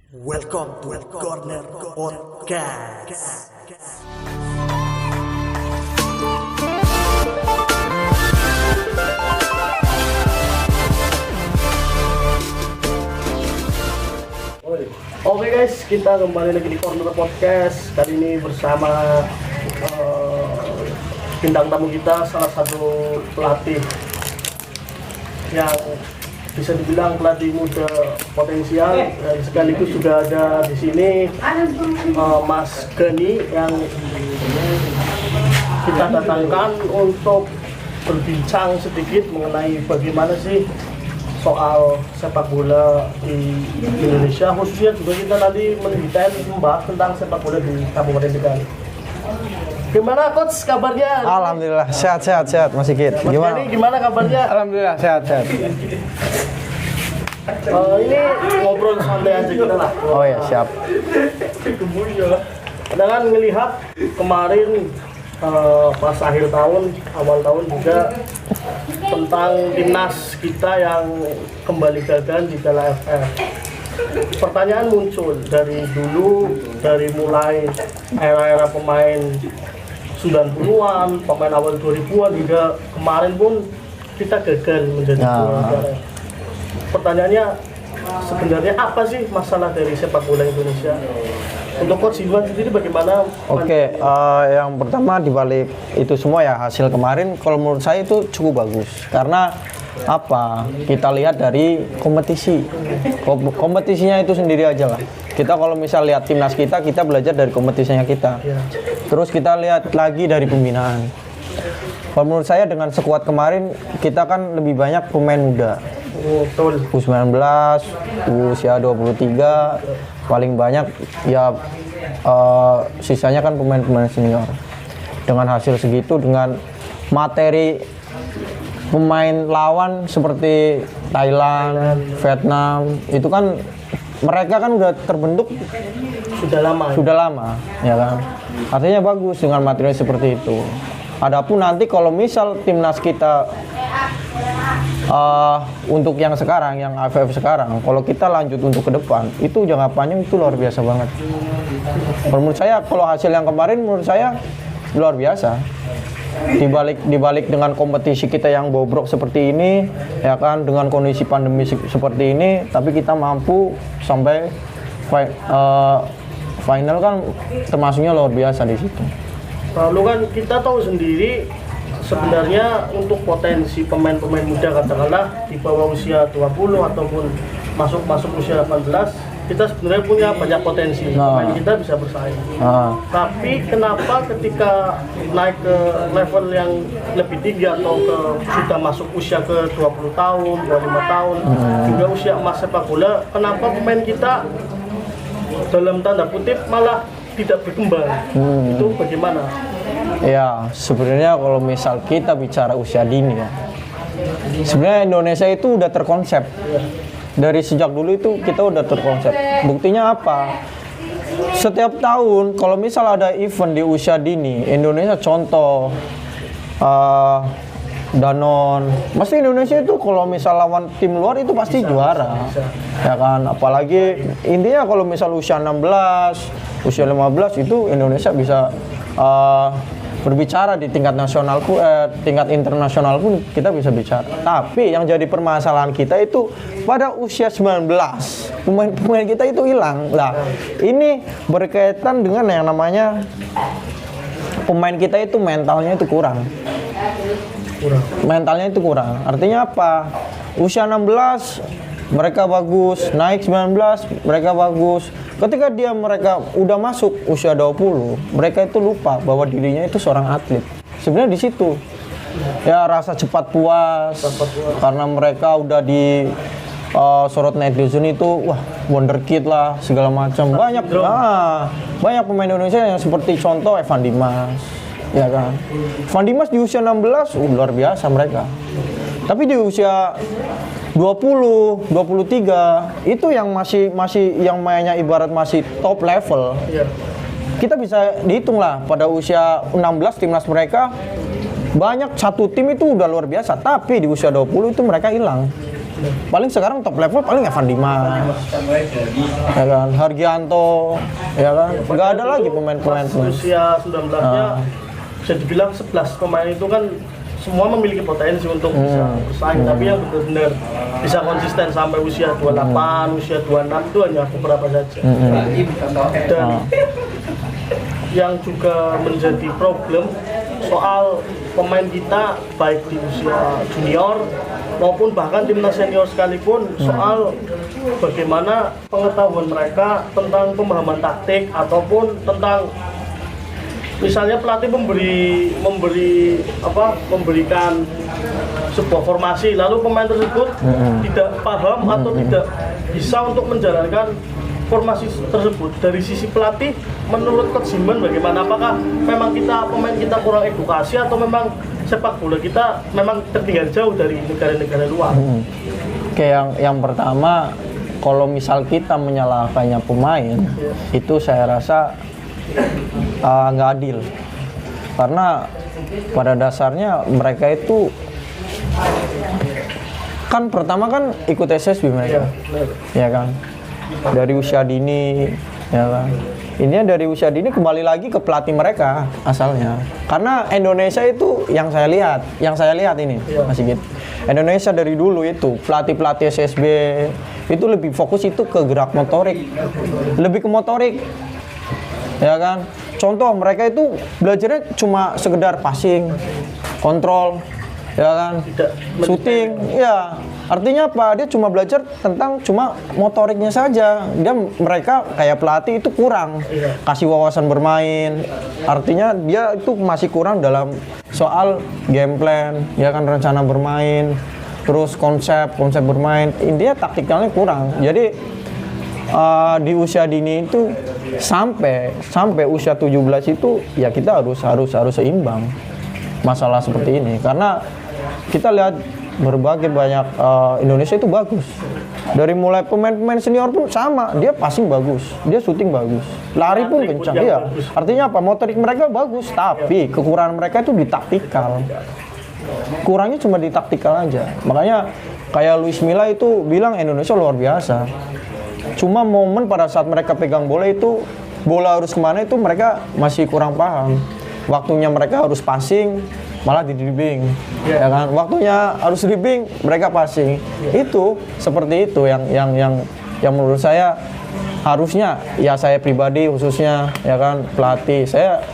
Welcome to Corner Podcast. Oke guys, kita kembali lagi di Corner Podcast. Kali ini bersama bintang tamu kita, salah satu pelatih yang bisa dibilang pelatih muda potensial, dan sekaligus juga ada di sini Mas Gani yang kita datangkan untuk berbincang sedikit mengenai bagaimana sih soal sepak bola di Indonesia, khususnya juga kita nanti mendetail membahas tentang sepak bola di Kabupaten Tegal. Gimana coach kabarnya? Alhamdulillah sehat Mas Sigit. Mas Gimana? Gani, gimana kabarnya? Alhamdulillah sehat. Ini ngobrol santai aja kita lah. Oh ya siap. Dengan melihat kemarin pas akhir tahun, awal tahun juga tentang timnas kita yang kembali gagal di Piala AFF. Pertanyaan muncul dari dulu, dari mulai era-era pemain 90-an, pemain awal 2000-an hingga kemarin pun kita gagal menjadi juara negara. Pertanyaannya sebenarnya apa sih masalah dari sepak bola Indonesia? Untuk Coach Iwan sendiri bagaimana? Oke, yang pertama dibalik itu semua ya hasil kemarin kalau menurut saya itu cukup bagus karena apa? Kita lihat dari kompetisi. Kompetisinya itu sendiri aja lah. Kita kalau misal lihat timnas kita belajar dari kompetisinya kita. Terus kita lihat lagi dari pembinaan. Kalau menurut saya dengan sekuat kemarin kita kan lebih banyak pemain muda. U19, usia 23, paling banyak ya sisanya kan pemain-pemain senior. Dengan hasil segitu, dengan materi pemain lawan seperti Thailand, Vietnam, itu kan mereka kan udah terbentuk sudah lama, ya kan. Artinya bagus dengan materi seperti itu. Adapun nanti kalau misal timnas kita untuk yang sekarang, yang AFF sekarang, kalau kita lanjut untuk ke depan, itu jangka panjang itu luar biasa banget. Menurut saya, kalau hasil yang kemarin menurut saya luar biasa. Dibalik dengan kompetisi kita yang bobrok seperti ini, ya kan, dengan kondisi pandemi seperti ini, tapi kita mampu sampai final kan termasuknya luar biasa di situ. Lalu kan kita tahu sendiri sebenarnya untuk potensi pemain-pemain muda katakanlah di bawah usia 20 ataupun masuk usia 18, kita sebenarnya punya banyak potensi. Pemain kita bisa bersaing. Tapi kenapa ketika naik ke level yang lebih tinggi atau sudah masuk usia ke 20 tahun, 25 tahun, juga usia emas sepak bola, kenapa pemain kita dalam tanda kutip malah tidak berkembang? Itu bagaimana? Ya, sebenarnya kalau misal kita bicara usia dini ya, sebenarnya Indonesia itu udah terkonsep. Dari sejak dulu itu kita udah terkonsep. Buktinya apa? Setiap tahun kalau misal ada event di usia dini, Indonesia contoh Danon, pasti Indonesia itu kalau misal lawan tim luar itu pasti juara. Ya kan, apalagi intinya kalau misal usia 16, usia 15 itu Indonesia bisa berbicara di tingkat nasional pun, tingkat internasional pun kita bisa bicara. Tapi yang jadi permasalahan kita itu pada usia 19, pemain kita itu hilang. Nah, ini berkaitan dengan yang namanya pemain kita itu mentalnya itu kurang. Mentalnya itu kurang. Artinya apa? Usia 16 mereka bagus, naik 19 mereka bagus. Ketika mereka udah masuk usia 20, mereka itu lupa bahwa dirinya itu seorang atlet. Sebenarnya di situ. Ya rasa cepat puas karena mereka udah di sorot netizen itu, wah wonderkid lah segala macam. Banyak pemain Indonesia yang seperti contoh Evan Dimas. Ya kan. Evan Dimas di usia 16 luar biasa mereka. Tapi di usia 20, 23 itu yang masih yang mainnya ibarat masih top level. Kita bisa dihitung lah pada usia 16 timnas mereka banyak satu tim itu udah luar biasa, tapi di usia 20 itu mereka hilang. Paling sekarang top level paling Evan Dimas, ya kan, Hargianto, ya kan, nggak ada lagi pemain-pemain. Usia 19-nya bisa dibilang 11 pemain itu kan semua memiliki potensi untuk bisa bersaing, tapi yang benar-benar bisa konsisten sampai usia 28, usia 26 itu hanya beberapa saja. Dan yang juga menjadi problem soal pemain kita baik di usia junior maupun bahkan timnas senior sekalipun, soal bagaimana pengetahuan mereka tentang pemahaman taktik ataupun tentang misalnya pelatih memberikan sebuah formasi lalu pemain tersebut tidak paham atau tidak bisa untuk menjalankan formasi tersebut. Dari sisi pelatih, menurut Coach Simon bagaimana? Apakah memang pemain kita kurang edukasi atau memang sepak bola kita memang tertinggal jauh dari negara-negara luar? Oke, yang pertama, kalau misal kita menyalahkannya pemain, itu saya rasa nggak adil, karena pada dasarnya mereka itu kan pertama kan ikut SSB mereka, ya kan, dari usia dini, ya kan. Ini dari usia dini kembali lagi ke pelatih mereka asalnya, karena Indonesia itu yang saya lihat ini masih gitu. Indonesia dari dulu itu pelatih SSB itu lebih fokus itu ke gerak motorik, lebih ke motorik. Ya kan, contoh mereka itu belajarnya cuma sekedar passing, kontrol, ya kan, shooting, ya. Artinya apa? Dia cuma belajar tentang cuma motoriknya saja. Mereka kayak pelatih itu kurang kasih wawasan bermain. Artinya dia itu masih kurang dalam soal game plan, ya kan, rencana bermain, terus konsep bermain. Intinya taktikalnya kurang. Jadi di usia dini itu sampai usia 17 itu ya kita harus seimbang masalah seperti ini, karena kita lihat berbagai banyak Indonesia itu bagus, dari mulai pemain senior pun sama, dia passing bagus, dia shooting bagus, lari pun kencang, ya. Artinya apa? Motorik mereka bagus, tapi kekurangan mereka itu di taktikal. Kurangnya cuma di taktikal aja. Makanya kayak Luis Milla itu bilang Indonesia luar biasa. Cuma momen pada saat mereka pegang bola itu, bola harus kemana itu mereka masih kurang paham. Waktunya mereka harus passing, malah di dribbling, ya kan. Waktunya harus dribbling, mereka passing. Itu seperti itu yang menurut saya harusnya, ya saya pribadi khususnya, ya kan, pelatih saya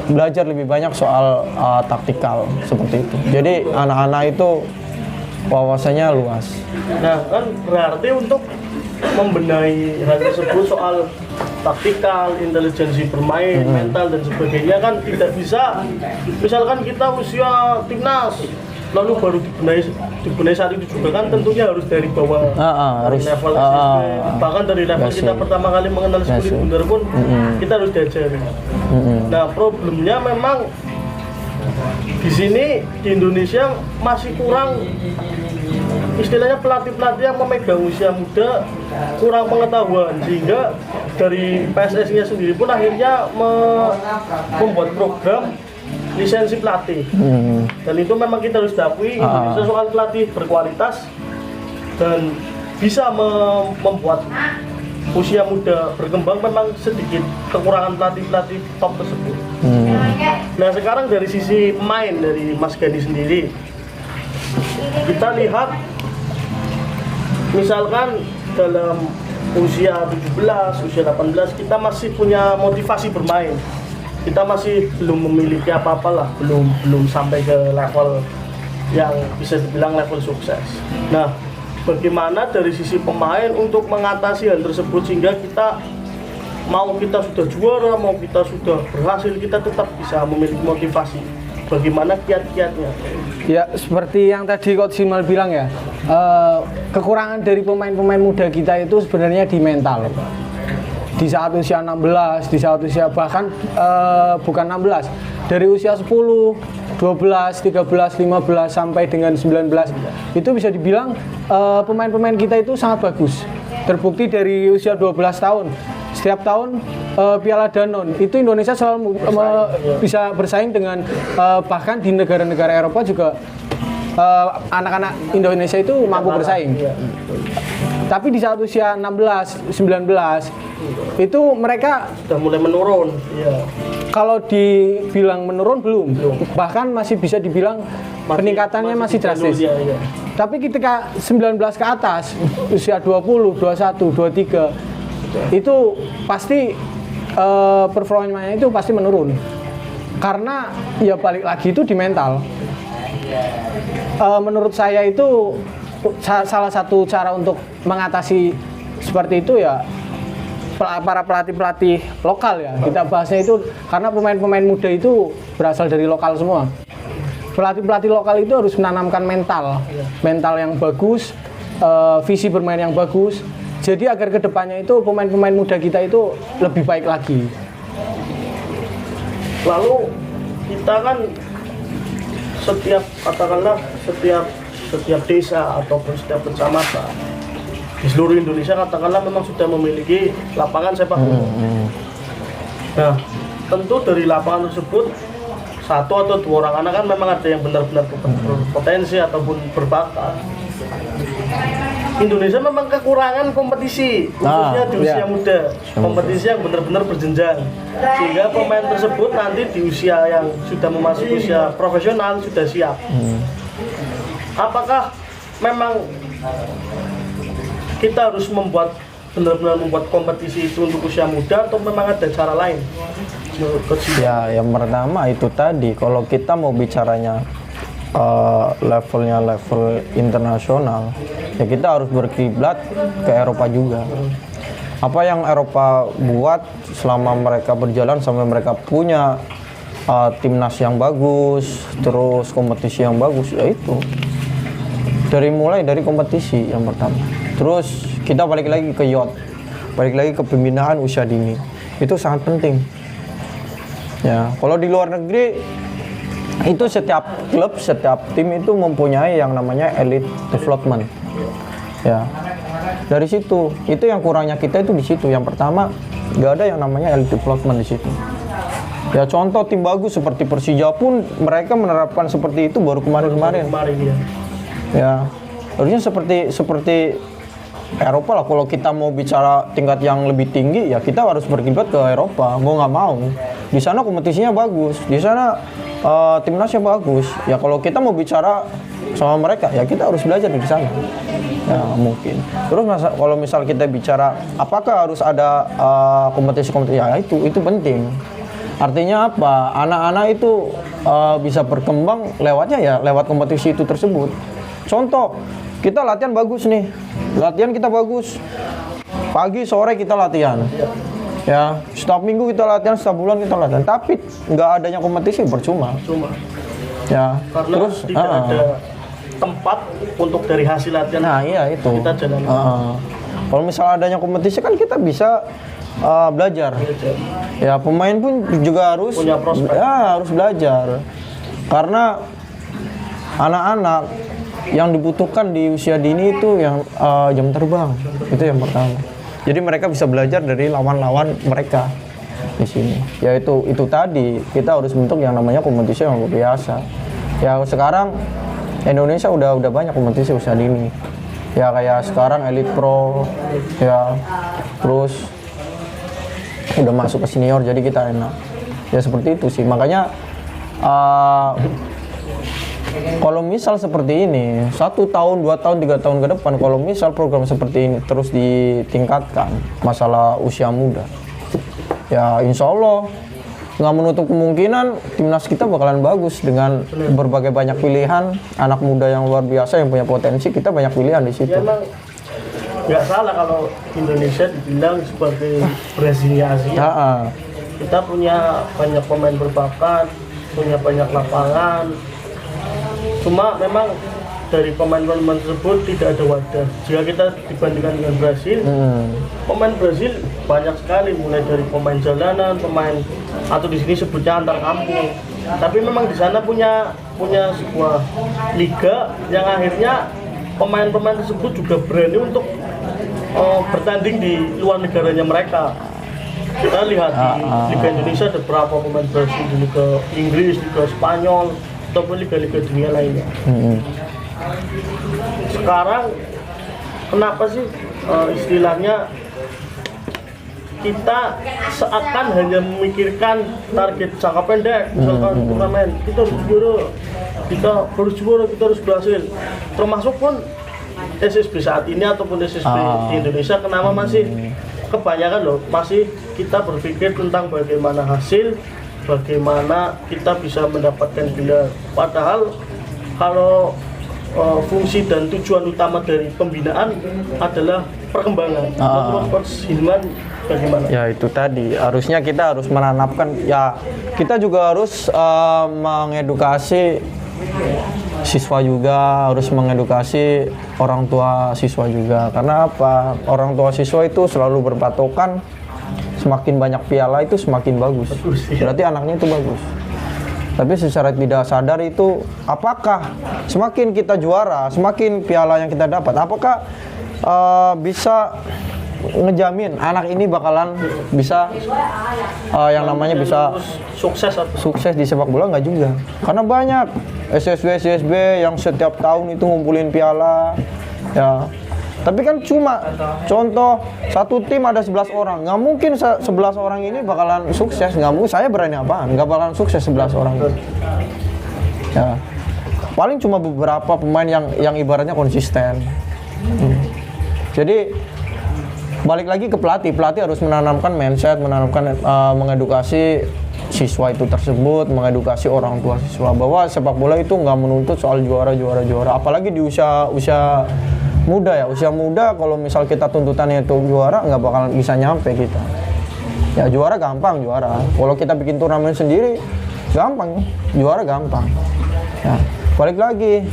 belajar lebih banyak soal taktikal seperti itu. Jadi anak-anak itu wawasannya luas. Nah, kan berarti untuk membenahi hal tersebut soal taktikal, intelijensi bermain, mental dan sebagainya kan tidak bisa. Misalkan kita usia timnas lalu baru dibenahi saat itu juga kan tentunya harus dari bawah, dari level SSB, bahkan dari level kita pertama kali mengenal spirit bundar pun kita harus diajari. Nah, problemnya memang di sini di Indonesia masih kurang, istilahnya pelatih-pelatih yang memegang usia muda kurang pengetahuan, sehingga dari PSSI-nya sendiri pun akhirnya membuat program lisensi pelatih. Dan itu memang kita harus akui, Indonesia soal pelatih berkualitas dan bisa membuat usia muda berkembang, memang sedikit kekurangan pelatih-pelatih top tersebut. Nah, sekarang dari sisi pemain dari Mas Gani sendiri, kita lihat misalkan dalam usia 17, usia 18 kita masih punya motivasi bermain. Kita masih belum memiliki apa-apa lah, belum sampai ke level yang bisa dibilang level sukses. Nah, bagaimana dari sisi pemain untuk mengatasi hal tersebut sehingga kita sudah juara, mau kita sudah berhasil, kita tetap bisa memiliki motivasi. Bagaimana kiat-kiatnya? Ya, seperti yang tadi Coach Simal bilang ya, kekurangan dari pemain-pemain muda kita itu sebenarnya di mental. Di saat usia 16, di saat usia bahkan bukan 16, dari usia 10, 12, 13, 15 sampai dengan 19 itu bisa dibilang pemain-pemain kita itu sangat bagus. Terbukti dari usia 12 tahun, setiap tahun Piala Danone itu Indonesia selalu bisa bersaing dengan bahkan di negara-negara Eropa juga anak-anak Indonesia itu mampu bersaing. Iya. Tapi di saat usia 16, 19 itu mereka Sudah mulai menurun. Iya. kalau dibilang menurun belum. Bahkan masih bisa dibilang peningkatannya masih drastis. Iya, iya. Tapi ketika 19 ke atas, usia 20, 21, 23 itu pasti performanya itu pasti menurun. Karena ya balik lagi itu di mental. Menurut saya itu salah satu cara untuk mengatasi seperti itu ya para pelatih-pelatih lokal ya. Kita bahasnya itu karena pemain-pemain muda itu berasal dari lokal semua. Pelatih-pelatih lokal itu harus menanamkan mental yang bagus, visi bermain yang bagus. Jadi agar kedepannya itu pemain-pemain muda kita itu lebih baik lagi. Lalu kita kan setiap katakanlah setiap desa ataupun setiap kecamatan di seluruh Indonesia katakanlah memang sudah memiliki lapangan sepak bola. Nah, tentu dari lapangan tersebut satu atau dua orang anak kan memang ada yang benar-benar berpotensi ataupun berbakat. Indonesia memang kekurangan kompetisi, khususnya di usia muda, kompetisi yang benar-benar berjenjang, sehingga pemain tersebut nanti di usia yang sudah memasuki usia profesional sudah siap. Apakah memang kita harus benar-benar membuat kompetisi itu untuk usia muda atau memang ada cara lain? Ya, yang pertama itu tadi, kalau kita mau bicaranya levelnya level internasional, ya kita harus berkiblat ke Eropa juga. Apa yang Eropa buat selama mereka berjalan sampai mereka punya timnas yang bagus, terus kompetisi yang bagus, ya itu mulai dari kompetisi yang pertama. Terus kita balik lagi ke youth, balik lagi ke pembinaan usia dini, itu sangat penting. Ya, kalau di luar negeri itu setiap klub, setiap tim itu mempunyai yang namanya elite development. Ya, dari situ itu yang kurangnya kita itu di situ. Yang pertama, nggak ada yang namanya elite development di situ. Ya, contoh tim bagus seperti Persija pun mereka menerapkan seperti itu baru kemarin-kemarin. Ya, harusnya seperti Eropa lah. Kalau kita mau bicara tingkat yang lebih tinggi, ya kita harus berkiblat ke Eropa. Mau nggak mau, di sana kompetisinya bagus, di sana timnasnya bagus. Ya kalau kita mau bicara sama mereka, ya kita harus belajar di sana. Ya mungkin. Terus kalau misal kita bicara, apakah harus ada kompetisi-kompetisi? Ya itu penting. Artinya apa? Anak-anak itu bisa berkembang lewatnya ya lewat kompetisi itu tersebut. Contoh, kita latihan bagus nih, latihan kita bagus, pagi sore kita latihan, ya setiap minggu kita latihan, setiap bulan kita latihan, tapi nggak adanya kompetisi percuma. Ya, karena terus tidak ada tempat untuk dari hasil latihan. Nah iya itu. Kita jalan. Kalau misalnya adanya kompetisi kan kita bisa belajar. Ya pemain pun juga harus punya prospek. Ya harus belajar, karena anak-anak yang dibutuhkan di usia dini itu yang jam terbang, itu yang pertama. Jadi mereka bisa belajar dari lawan-lawan mereka di sini. Ya itu tadi kita harus bentuk yang namanya kompetisi yang luar biasa. Ya sekarang Indonesia udah banyak kompetisi usia dini. Ya kayak sekarang Elite Pro, ya terus udah masuk ke senior, jadi kita enak. Ya seperti itu sih. Makanya kalau misal seperti ini, 1 tahun, 2 tahun, 3 tahun ke depan, kalau misal program seperti ini terus ditingkatkan, masalah usia muda, ya insya Allah nggak menutup kemungkinan timnas kita bakalan bagus dengan berbagai banyak pilihan, anak muda yang luar biasa yang punya potensi, kita banyak pilihan di situ. Ya, emang nggak salah kalau Indonesia dibilang sebagai Brasilia Asia. Kita punya banyak pemain berbakat, punya banyak lapangan. Cuma memang dari pemain-pemain tersebut tidak ada wadah. Jika kita dibandingkan dengan Brasil, pemain Brasil banyak sekali, mulai dari pemain jalanan, pemain atau di sini sebutnya antar kampung. Tapi memang di sana punya sebuah liga yang akhirnya pemain-pemain tersebut juga berani untuk bertanding di luar negaranya mereka. Kita lihat di Liga Indonesia ada berapa pemain Brasil di Liga Inggris, Liga Spanyol, ataupun liga-liga dunia lainnya. Sekarang kenapa sih istilahnya kita seakan hanya memikirkan target jangka pendek, misalkan turnamen kita harus juara, kita harus berhasil. Termasuk pun SSB saat ini ataupun SSB di Indonesia, kenapa masih kebanyakan loh masih kita berpikir tentang bagaimana hasil, bagaimana kita bisa mendapatkan gelar. Padahal kalau fungsi dan tujuan utama dari pembinaan adalah perkembangan. Menurut Coach Hilman bagaimana? Ya itu tadi, harusnya kita harus menanamkan, ya kita juga harus mengedukasi siswa juga, harus mengedukasi orang tua siswa juga. Karena apa? Orang tua siswa itu selalu berpatokan semakin banyak piala itu semakin bagus. Berarti anaknya itu bagus. Tapi secara tidak sadar itu, apakah semakin kita juara, semakin piala yang kita dapat, apakah bisa ngejamin anak ini bakalan bisa yang namanya bisa sukses di sepak bola? Nggak juga. Karena banyak SSB yang setiap tahun itu ngumpulin piala, ya. Tapi kan cuma contoh satu tim ada 11 orang, nggak mungkin 11 orang ini bakalan sukses, nggak mungkin. Saya berani apaan, nggak bakalan sukses 11 orang. Ya, paling cuma beberapa pemain yang ibaratnya konsisten. Jadi balik lagi ke pelatih harus menanamkan mindset, mengedukasi siswa itu tersebut, mengedukasi orang tua siswa bahwa sepak bola itu nggak menuntut soal juara, apalagi di usia muda ya, usia muda kalau misal kita tuntutannya itu juara, nggak bakal bisa nyampe kita. Ya juara gampang, kalau kita bikin turnamen sendiri gampang, juara gampang. Ya, balik lagi,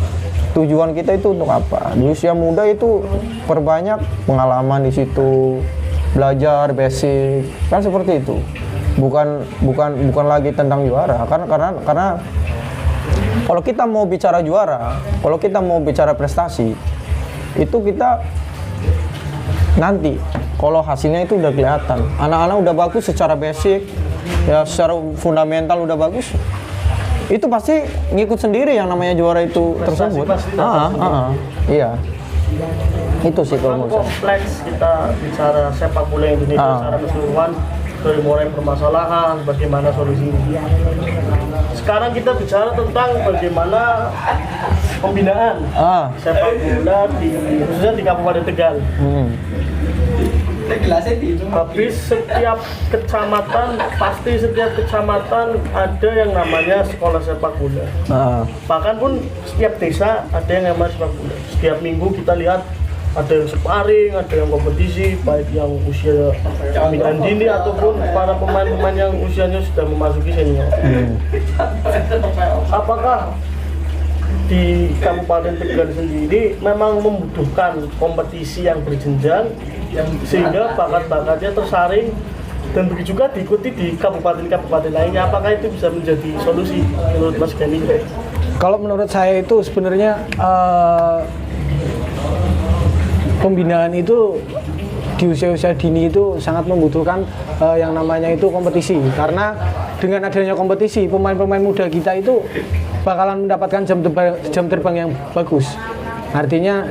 tujuan kita itu untuk apa? Di usia muda itu perbanyak pengalaman di situ, belajar basic, kan seperti itu. Bukan lagi tentang juara, karena kalau kita mau bicara juara, kalau kita mau bicara prestasi, itu kita nanti kalau hasilnya itu udah kelihatan, anak-anak udah bagus secara basic, ya secara fundamental udah bagus, itu pasti ngikut sendiri yang namanya juara itu tersebut. Iya, itu sih kalau menurut saya. Kompleks kita bicara sepak bola Indonesia secara keseluruhan, dari mulai permasalahan, bagaimana solusinya. Sekarang kita bicara tentang bagaimana pembinaan sepak bola khususnya di Kabupaten Tegal. Habis setiap kecamatan ada yang namanya sekolah sepak bola. Bahkan pun setiap desa ada yang namanya sepak bola. Setiap minggu kita lihat ada yang sparring, ada yang kompetisi, baik yang usia pembinaan dini ataupun para pemain-pemain yang usianya sudah memasuki senior. Apakah di Kabupaten Tegal sendiri memang membutuhkan kompetisi yang berjenjang sehingga bakat-bakatnya tersaring dan begitu juga diikuti di kabupaten-kabupaten lainnya? Apakah itu bisa menjadi solusi menurut Mas Gani? Kalau menurut saya itu sebenarnya pembinaan itu di usia-usia dini itu sangat membutuhkan yang namanya itu kompetisi, karena dengan adanya kompetisi pemain-pemain muda kita itu bakalan mendapatkan jam terbang yang bagus. Artinya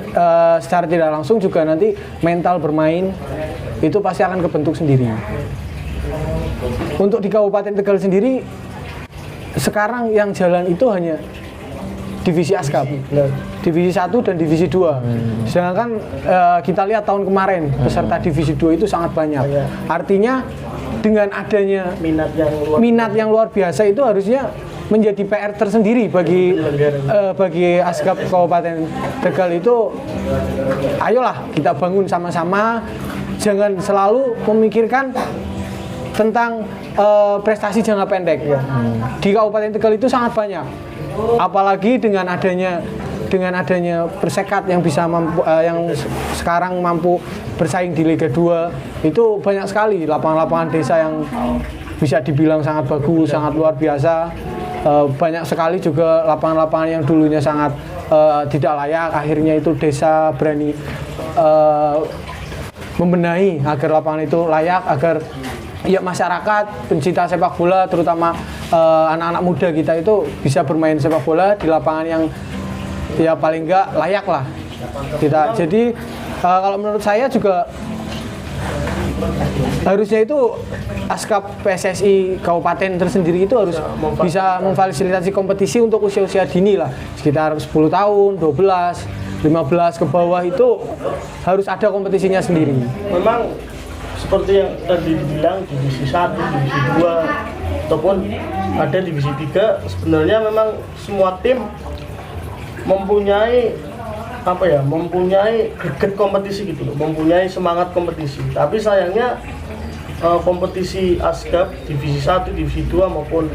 secara tidak langsung juga nanti mental bermain itu pasti akan kebentuk sendiri. Untuk di Kabupaten Tegal sendiri sekarang yang jalan itu hanya divisi ASKAP, divisi 1 dan divisi 2. Sedangkan kita lihat tahun kemarin peserta divisi 2 itu sangat banyak. Artinya dengan adanya minat yang luar biasa itu harusnya menjadi PR tersendiri bagi ASKAP Kabupaten Tegal itu. Ayolah kita bangun sama-sama, jangan selalu memikirkan tentang prestasi jangka pendek. Di Kabupaten Tegal itu sangat banyak. Apalagi dengan adanya Persekat yang bisa yang sekarang mampu bersaing di Liga 2, itu banyak sekali lapangan-lapangan desa yang bisa dibilang sangat bagus, sangat luar biasa. Banyak sekali juga lapangan-lapangan yang dulunya sangat tidak layak, akhirnya itu desa berani membenahi agar lapangan itu layak, agar ya masyarakat pencinta sepak bola terutama anak-anak muda kita itu bisa bermain sepak bola di lapangan yang ya paling enggak layak lah kita. Jadi kalau menurut saya juga harusnya itu ASKAP PSSI kabupaten tersendiri itu harus bisa memfasilitasi kompetisi untuk usia-usia dini lah, sekitar 10 tahun, 12, 15 ke bawah itu harus ada kompetisinya sendiri. Memang seperti yang tadi dibilang divisi 1, divisi 2 ataupun ada divisi 3, sebenarnya memang semua tim mempunyai mempunyai greget kompetisi gitu loh, mempunyai semangat kompetisi. Tapi sayangnya kompetisi ASKAP divisi 1, divisi 2 maupun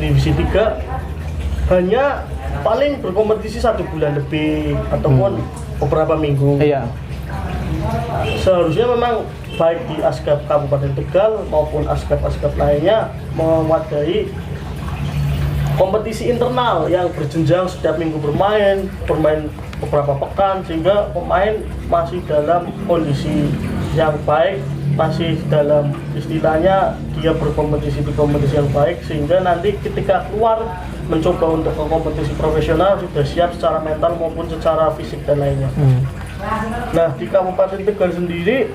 divisi 3 hanya paling berkompetisi 1 bulan lebih ataupun beberapa minggu. Iya. Seharusnya memang baik di ASKAP Kabupaten Tegal maupun ASKAP lainnya mewadai kompetisi internal yang berjenjang setiap minggu bermain beberapa pekan, sehingga pemain masih dalam kondisi yang baik, masih dalam istilahnya dia berkompetisi di kompetisi yang baik, sehingga nanti ketika keluar mencoba untuk ke kompetisi profesional sudah siap secara mental maupun secara fisik dan lainnya. Nah, di Kabupaten Tegal sendiri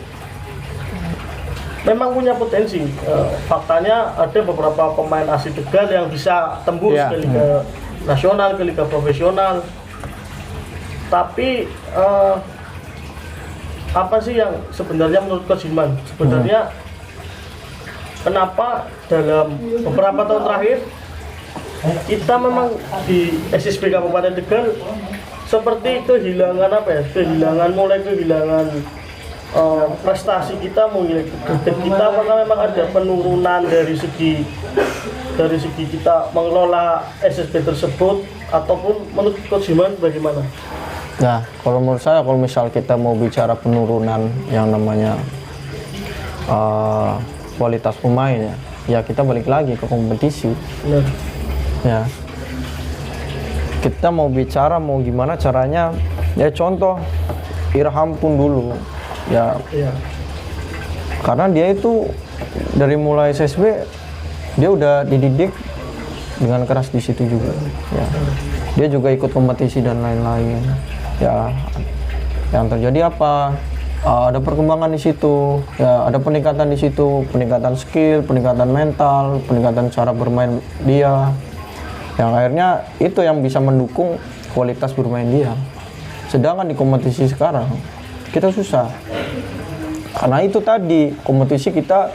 memang punya potensi. Faktanya ada beberapa pemain asli Tegal yang bisa tembus ke Liga Nasional, ke Liga Profesional. Tapi apa sih yang sebenarnya menurut Coach Hilman? Sebenarnya kenapa dalam beberapa tahun terakhir kita memang di SSB Kabupaten Tegal seperti kehilangan prestasi kita, mulai greget kita, karena memang ada penurunan dari segi kita mengelola SSB tersebut, ataupun menurut Coach Hilman bagaimana? Nah, kalau menurut saya, kalau misal kita mau bicara penurunan yang namanya kualitas pemain ya kita balik lagi ke kompetisi. Benar. Ya, kita mau bicara mau gimana caranya, ya contoh Irham pun dulu ya, karena dia itu dari mulai SSB dia udah dididik dengan keras di situ juga ya. Dia juga ikut kompetisi dan lain-lain ya. Yang terjadi apa, ada perkembangan di situ ya, ada peningkatan di situ, peningkatan skill, peningkatan mental, peningkatan cara bermain dia, yang akhirnya itu yang bisa mendukung kualitas bermain dia. Sedangkan di kompetisi sekarang kita susah, karena itu tadi kompetisi kita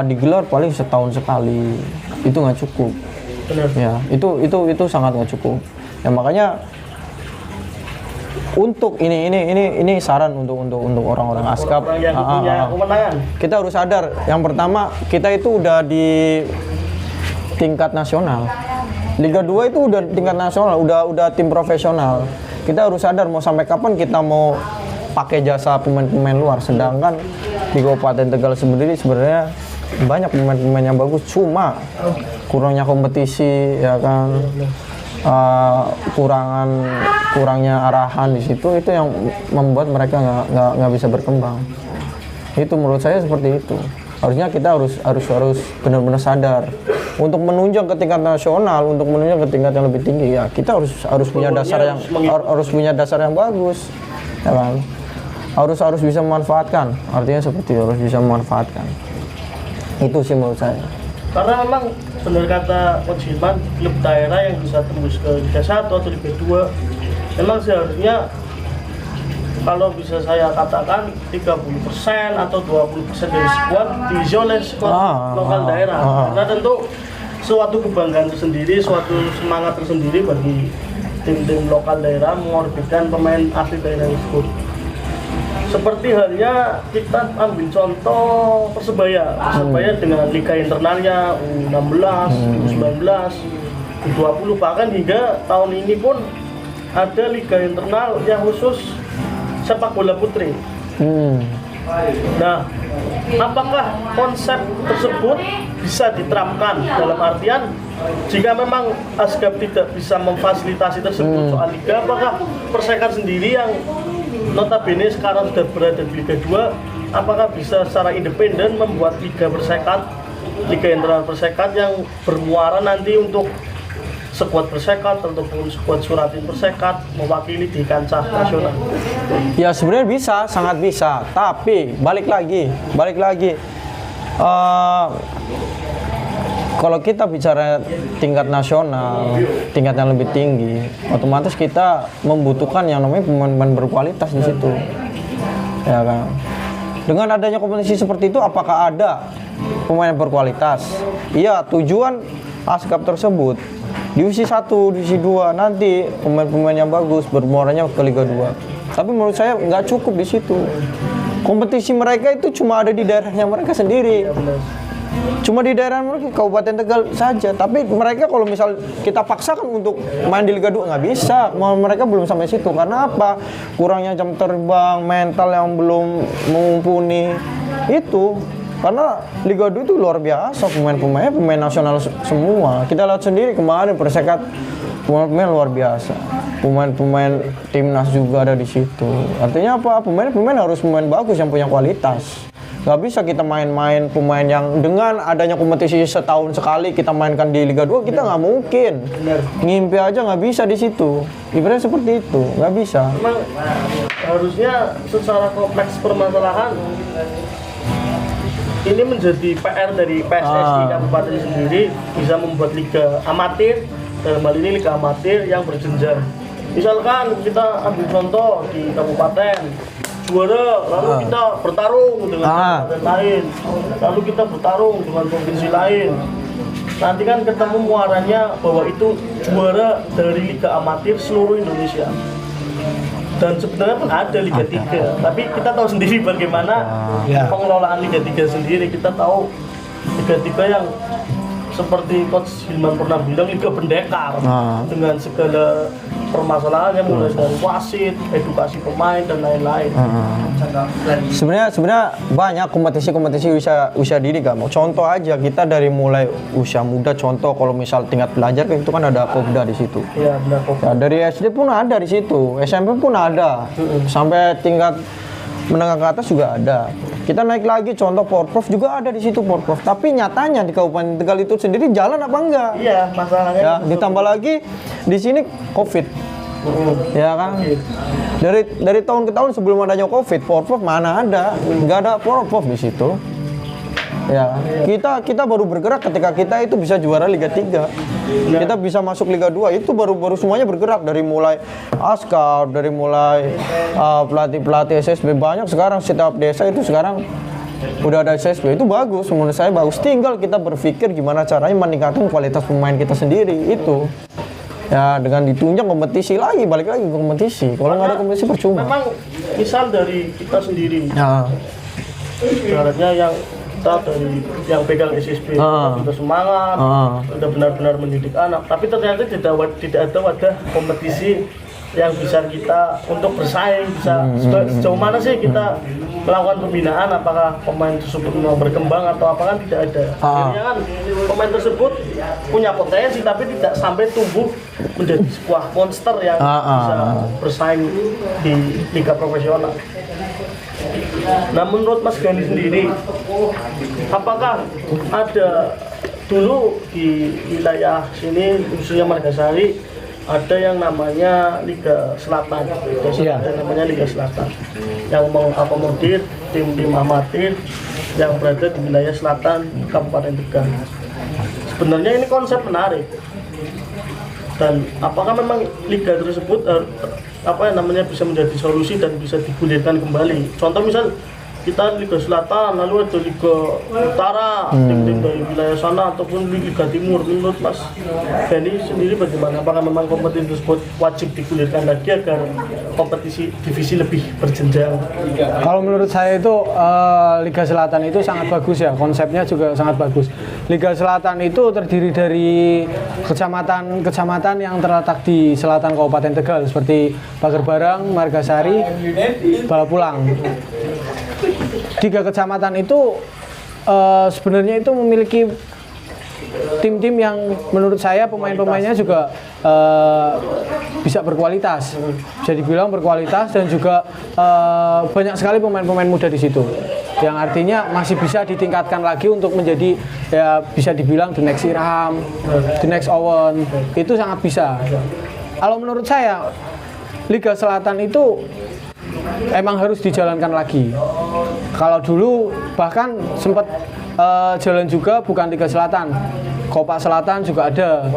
digelar paling setahun sekali, itu nggak cukup. Benar. Ya, itu sangat nggak cukup. Ya makanya untuk ini saran untuk orang-orang ASKAP yang punya kemenangan. Kita harus sadar, yang pertama kita itu udah di tingkat nasional. Liga 2 itu udah tingkat nasional, udah tim profesional. Kita harus sadar mau sampai kapan kita mau pakai jasa pemain-pemain luar, sedangkan di Kabupaten Tegal sendiri sebenarnya banyak pemain-pemain yang bagus, cuma kurangnya kompetisi ya kan, kurangnya arahan di situ, itu yang membuat mereka nggak bisa berkembang. Itu menurut saya seperti itu. Harusnya kita harus benar-benar sadar untuk menunjang ke tingkat nasional, untuk menunjang ke tingkat yang lebih tinggi ya kita harus punya dasar yang bagus, ya kan? Harus bisa memanfaatkan, artinya seperti itu, harus bisa memanfaatkan. Itu sih menurut saya. Karena memang benar kata Coach Hilman, klub daerah yang bisa tembus ke Liga 1 atau Liga 2 memang seharusnya, kalau bisa saya katakan 30% atau 20% dari skuad diisi oleh skuad lokal daerah. Karena tentu suatu kebanggaan tersendiri, suatu semangat tersendiri bagi tim-tim lokal daerah mengorbitkan pemain asli daerah tersebut. Seperti halnya kita ambil contoh Persebaya dengan liga internalnya U16, U19, U20, bahkan hingga tahun ini pun ada liga internal yang khusus sepak bola putri. Nah, apakah konsep tersebut bisa diterapkan, dalam artian jika memang ASKAP tidak bisa memfasilitasi tersebut soal liga, apakah Persekan sendiri yang notabene sekarang sudah berada di Liga 2 apakah bisa secara independen membuat liga bersekat, liga internal bersekat yang bermuara nanti untuk skuad bersekat ataupun skuad suratin bersekat mewakili di kancah nasional? Ya sebenarnya bisa, sangat bisa. Tapi balik lagi. Kalau kita bicara tingkat nasional, tingkat yang lebih tinggi, otomatis kita membutuhkan yang namanya pemain-pemain berkualitas di situ, ya kan? Dengan adanya kompetisi seperti itu, apakah ada pemain yang berkualitas? Iya, tujuan ASKAP tersebut divisi 1, divisi 2 nanti pemain-pemain yang bagus bermuaranya ke Liga 2. Tapi menurut saya nggak cukup di situ. Kompetisi mereka itu cuma ada di daerahnya mereka sendiri. Cuma di daerah mereka, Kabupaten Tegal saja. Tapi mereka kalau misal kita paksakan untuk main di Liga 2 nggak bisa. Mereka belum sampai situ. Karena apa? Kurangnya jam terbang, mental yang belum mumpuni. Itu karena Liga 2 itu luar biasa, pemain nasional semua. Kita lihat sendiri kemarin Persekat, pemain luar biasa. Pemain timnas juga ada di situ. Artinya apa? Pemain harus pemain bagus yang punya kualitas. Gak bisa kita main-main pemain yang dengan adanya kompetisi setahun sekali kita mainkan di Liga 2, kita nggak mungkin. Ngimpi aja nggak bisa di situ. Ibaratnya seperti itu, nggak bisa. Memang harusnya secara kompleks permasalahan ini menjadi PR dari PSSI Kabupaten sendiri, bisa membuat liga amatir, dalam hal ini liga amatir yang berjenjang. Misalkan kita ambil contoh di kabupaten juara, lalu kita bertarung dengan kabupaten lain, lalu kita bertarung dengan provinsi lain. Nanti kan ketemu muaranya bahwa itu juara dari liga amatir seluruh Indonesia. Dan sebenarnya pun ada Liga 3, tapi kita tahu sendiri bagaimana pengelolaan Liga 3 sendiri. Kita tahu Liga 3 yang seperti Coach Hilman pernah bilang, Liga pendekar dengan segala permasalahannya, mulai dari wasit, edukasi pemain dan lain-lain. Sebenarnya banyak kompetisi usia dini kan. Contoh aja kita dari mulai usia muda, contoh kalau misal tingkat pelajar itu kan ada Kopda di situ. Iya, benar Kopda. Ya, dari SD pun ada di situ, SMP pun ada, sampai tingkat menengah ke atas juga ada. Kita naik lagi contoh Porprov juga ada di situ Porprov. Tapi nyatanya di Kabupaten Tegal itu sendiri jalan apa enggak? Iya, masalahnya. Ya, ditambah lagi di sini Covid. Ya kan? Dari tahun ke tahun sebelum adanya Covid, Porprov mana ada? Enggak ada Porprov di situ. Ya, kita baru bergerak ketika kita itu bisa juara Liga 3. Kita bisa masuk Liga 2 itu baru semuanya bergerak, dari mulai ASKAP, dari mulai pelatih SSB. Banyak sekarang setiap desa itu sekarang udah ada SSB. Itu bagus, menurut saya bagus. Tinggal kita berpikir gimana caranya meningkatkan kualitas pemain kita sendiri itu. Ya, dengan ditunjang kompetisi lagi, balik lagi ke kompetisi. Kalau nggak ada kompetisi percuma. Memang misal dari kita sendiri. Ya. Ibaratnya yang kita dari yang pegang SSB kita semangat, udah benar-benar mendidik anak, tapi ternyata tidak ada wadah kompetisi yang bisa kita untuk bersaing, bisa sejauh mana sih kita melakukan pembinaan, apakah pemain tersebut mau berkembang atau apa, kan tidak ada. Akhirnya kan pemain tersebut punya potensi tapi tidak sampai tumbuh menjadi sebuah monster yang bisa bersaing di liga profesional. Nah, menurut Mas Gani sendiri, apakah ada dulu di wilayah sini, khususnya Margasari, ada yang namanya Liga Selatan, ada namanya Liga Selatan, yang mengakomodir tim-tim amatir yang berada di wilayah selatan Kabupaten Tegal. Sebenarnya ini konsep menarik. Dan apakah memang liga tersebut bisa menjadi solusi dan bisa digulirkan kembali? Contoh misal kita Liga Selatan, lalu ada Liga Utara, tim-tim dari wilayah sana, ataupun Liga Timur. Menurut Mas Gani sendiri bagaimana? Apakah memang kompetisi tersebut wajib digulirkan lagi agar kompetisi divisi lebih berjenjang? Kalau menurut saya itu Liga Selatan itu sangat bagus ya, konsepnya juga sangat bagus. Liga Selatan itu terdiri dari kecamatan yang terletak di selatan Kabupaten Tegal seperti Pager Barang, Margasari, Balapulang. 3 kecamatan itu sebenarnya itu memiliki tim-tim yang menurut saya pemain-pemainnya juga bisa berkualitas, bisa dibilang berkualitas, dan juga banyak sekali pemain-pemain muda di situ, yang artinya masih bisa ditingkatkan lagi untuk menjadi ya bisa dibilang the next Irham, the next Owen, itu sangat bisa. Kalau menurut saya Liga Selatan itu emang harus dijalankan lagi. Kalau dulu bahkan sempat jalan juga bukan Liga Selatan, Copa Selatan juga ada,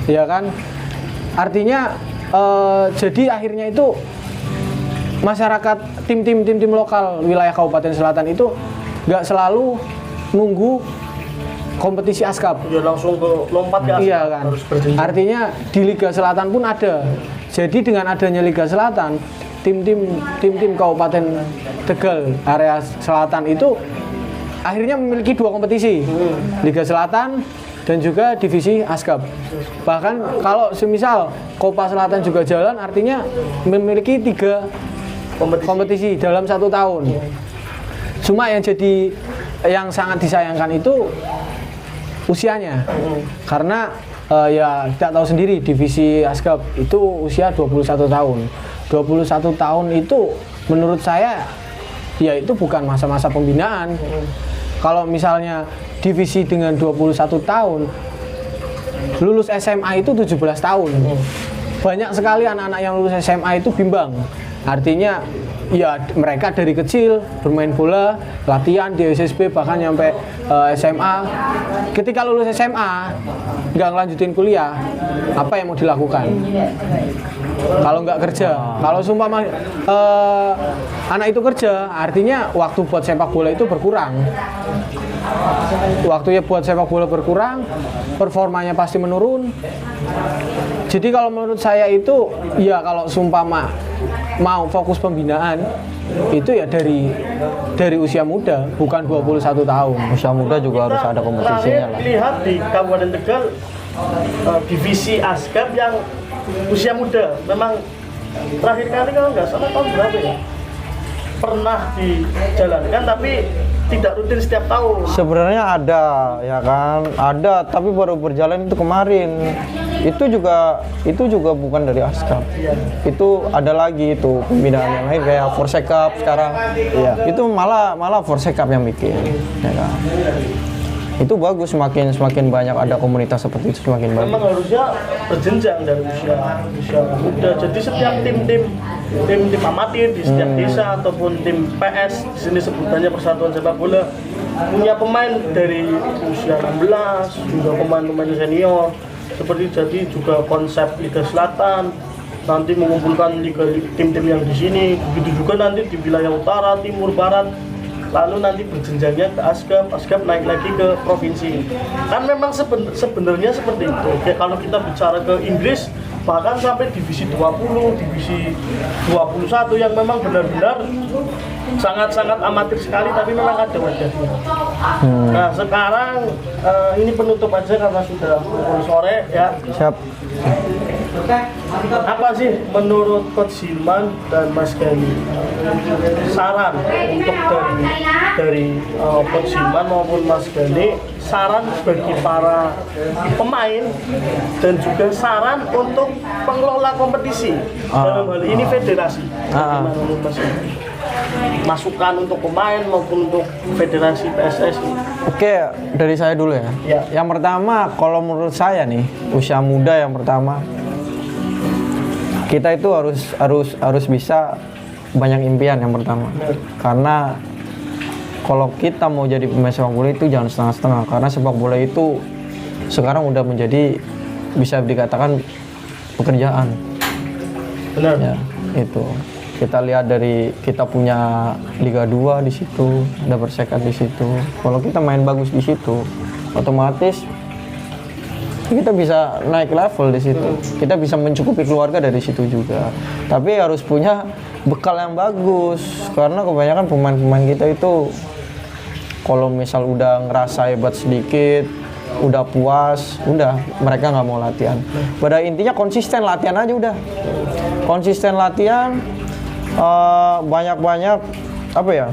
ya kan? Artinya jadi akhirnya itu masyarakat tim lokal wilayah Kabupaten Selatan itu nggak selalu nunggu kompetisi ASKAP. Ya langsung ke lompat ke ASKAP. Iya kan. Artinya di Liga Selatan pun ada. Jadi dengan adanya Liga Selatan, tim Kabupaten Tegal area selatan itu akhirnya memiliki 2 kompetisi, Liga Selatan dan juga divisi ASKAP. Bahkan kalau semisal Copa Selatan juga jalan, artinya memiliki 3 kompetisi dalam 1 tahun. Cuma yang sangat disayangkan itu usianya, karena ya tidak tahu sendiri divisi ASKAP itu usia 21 tahun. 21 tahun itu menurut saya ya itu bukan masa-masa pembinaan. Kalau misalnya divisi dengan 21 tahun, lulus SMA itu 17 tahun. Banyak sekali anak-anak yang lulus SMA itu bimbang. Artinya ya mereka dari kecil bermain bola, latihan di SSB bahkan sampai SMA. Ketika lulus SMA nggak ngelanjutin kuliah, apa yang mau dilakukan? Kalau nggak kerja, kalau sumpah anak itu kerja, artinya waktu buat sepak bola itu berkurang. Waktunya buat sepak bola berkurang, performanya pasti menurun. Jadi kalau menurut saya itu ya kalau sumpah mau fokus pembinaan itu ya dari usia muda, bukan 21 tahun. Usia muda juga harus ada kompetisinya lah. Lihat di Kabupaten Tegal divisi ASKAP yang usia muda, memang terakhir kali kalau nggak salah tahun berapa ya, pernah dijalankan tapi tidak rutin setiap tahun. Sebenarnya ada, ya kan, ada, tapi baru berjalan itu kemarin. Itu juga bukan dari ASKAP. Itu ada lagi itu pembinaan yang lain kayak Forsekap sekarang. Iya. Itu malah Forsekap yang bikin, ya kan. Itu bagus, semakin banyak ada komunitas seperti itu semakin bagus. Memang harusnya berjenjang dari usia muda. Jadi setiap tim amatir di setiap desa ataupun tim PS, di sini sebutannya Persatuan Sepak Bola, punya pemain dari usia 16, juga pemain-pemain senior. Seperti jadi juga konsep Liga Selatan nanti mengumpulkan tim-tim yang di sini, begitu juga nanti di wilayah utara, timur, barat. Lalu nanti berjenjangnya ke ASKAP naik lagi ke provinsi. Kan memang sebenarnya seperti itu. Kayak kalau kita bicara ke Inggris, bahkan sampai divisi 20, divisi 21 yang memang benar-benar sangat-sangat amatir sekali, tapi memang ada wajahnya. Nah sekarang ini penutup aja karena sudah pukul sore ya. Siap. Apa sih menurut Coach Hilman dan Mas Gani saran untuk dari Coach Hilman maupun Mas Gani, saran bagi para pemain dan juga saran untuk pengelola kompetisi dalam hal ini federasi? Bagaimana menurut Mas Gani? Masukan untuk pemain maupun untuk federasi PSSI? Oke, dari saya dulu ya. Yang pertama, kalau menurut saya nih, usia muda yang pertama, kita itu harus bisa banyak impian yang pertama. Karena kalau kita mau jadi pemain sepak bola itu jangan setengah-setengah, karena sepak bola itu sekarang udah menjadi bisa dikatakan pekerjaan. Benar. Ya, itu. Kita lihat dari kita punya Liga 2 di situ, ada Persekat di situ. Kalau kita main bagus di situ, otomatis kita bisa naik level di situ. Kita bisa mencukupi keluarga dari situ juga. Tapi harus punya bekal yang bagus, karena kebanyakan pemain-pemain kita itu kalau misal udah ngerasa hebat sedikit, udah puas, udah mereka nggak mau latihan. Pada intinya konsisten latihan aja udah. Konsisten latihan, banyak-banyak apa ya?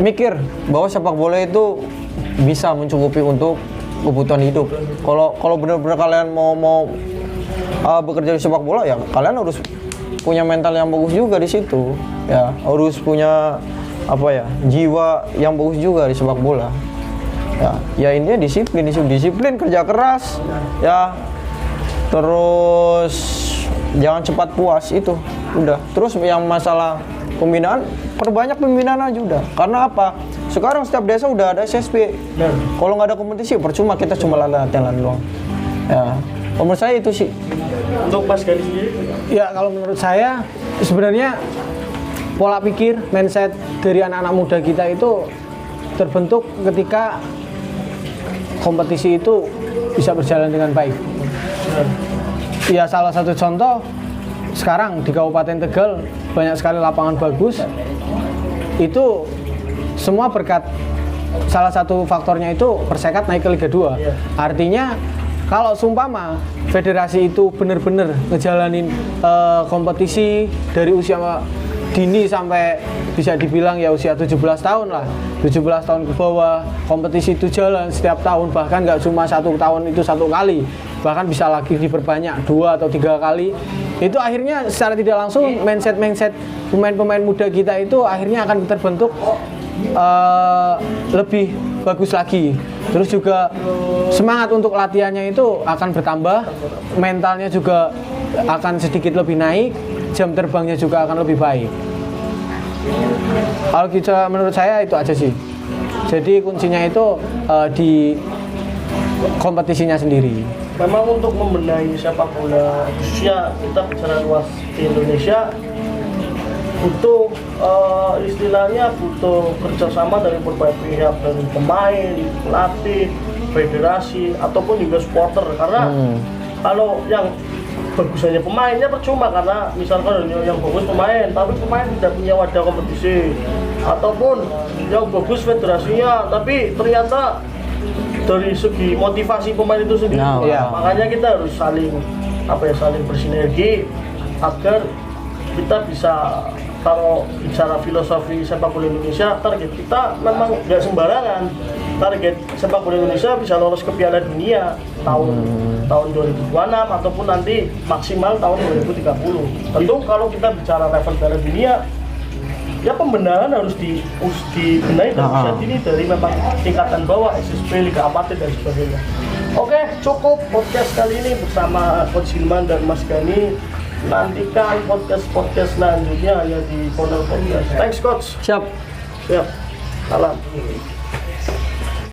Mikir bahwa sepak bola itu bisa mencukupi untuk kebutuhan hidup. Kalau benar-benar kalian mau bekerja di sepak bola ya kalian harus punya mental yang bagus juga di situ. Ya, harus punya jiwa yang bagus juga di sepak bola. Ya intinya disiplin, kerja keras, ya. Terus jangan cepat puas itu. Udah. Terus yang masalah pembinaan, perbanyak pembinaan aja udah. Karena apa? Sekarang setiap desa udah ada SSB. Kalau nggak ada kompetisi, percuma kita cuma latihan doang. Ya, menurut saya itu sih. Untuk Mas Gani sendiri? Ya kalau menurut saya sebenarnya pola pikir, mindset dari anak-anak muda kita itu terbentuk ketika kompetisi itu bisa berjalan dengan baik. Ya salah satu contoh sekarang di Kabupaten Tegal banyak sekali lapangan bagus. Itu semua berkat salah satu faktornya itu Persekat naik ke Liga 2. Artinya kalau sumpama federasi itu benar-benar ngejalanin kompetisi dari usia dini sampai bisa dibilang ya usia 17 tahun lah, 17 tahun ke bawah, kompetisi itu jalan setiap tahun, bahkan nggak cuma 1 tahun itu 1 kali, bahkan bisa lagi diperbanyak 2 atau 3 kali. Itu akhirnya secara tidak langsung mindset pemain-pemain muda kita itu akhirnya akan terbentuk lebih bagus lagi. Terus juga semangat untuk latihannya itu akan bertambah, mentalnya juga akan sedikit lebih naik, jam terbangnya juga akan lebih baik. Kalau kita menurut saya itu aja sih. Jadi kuncinya itu di kompetisinya sendiri. Memang untuk membenahi sepak bola khususnya kita bicara luas di Indonesia butuh istilahnya butuh kerjasama dari berbagai pihak, dari pemain, pelatih, federasi ataupun juga supporter, karena kalau yang bagus hanya pemainnya percuma, karena misalkan yang bagus pemain tapi pemain tidak punya wadah kompetisi, ataupun yang bagus federasinya tapi ternyata dari segi motivasi pemain itu sendiri makanya kita harus saling bersinergi agar kita bisa, kalau bicara filosofi sepak bola Indonesia, target kita memang nggak sembarangan. Target sepak bola Indonesia bisa lolos ke Piala Dunia tahun 2026 ataupun nanti maksimal tahun 2030. Tentu kalau kita bicara level Piala Dunia, ya pembenahan harus dibenahi dari usia dini, dari memang tingkatan bawah, SSB, Liga Amatir dan sebagainya. Oke, cukup podcast kali ini bersama Coach Hilman dan Mas Gani. Nantikan podcast selanjutnya hanya di Corner Podcast. Thanks Coach. Siap. Salam.